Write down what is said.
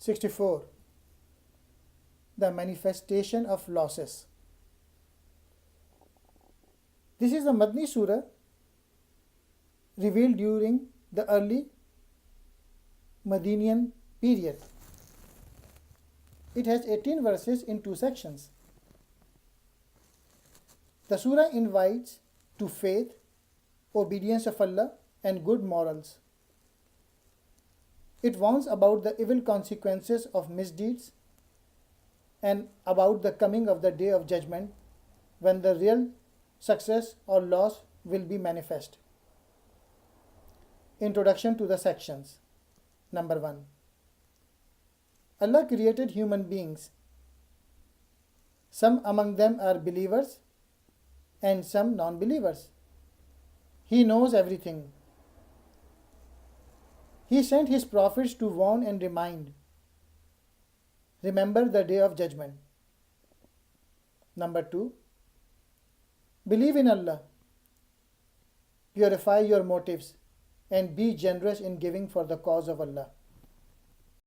64. The manifestation of losses. This is the Madani Surah revealed during the early Madinian period. It has 18 verses in 2 sections. The surah invites to faith, obedience of Allah, and good morals. It warns about the evil consequences of misdeeds and about the coming of the day of judgment, when the real success or loss will be manifest. Introduction to the sections. Number 1. Allah created human beings. Some among them are believers and some non-believers. He knows everything. He sent His prophets to warn and remind. Remember the day of judgment. Number 2. Believe in Allah. Purify your motives and be generous in giving for the cause of Allah.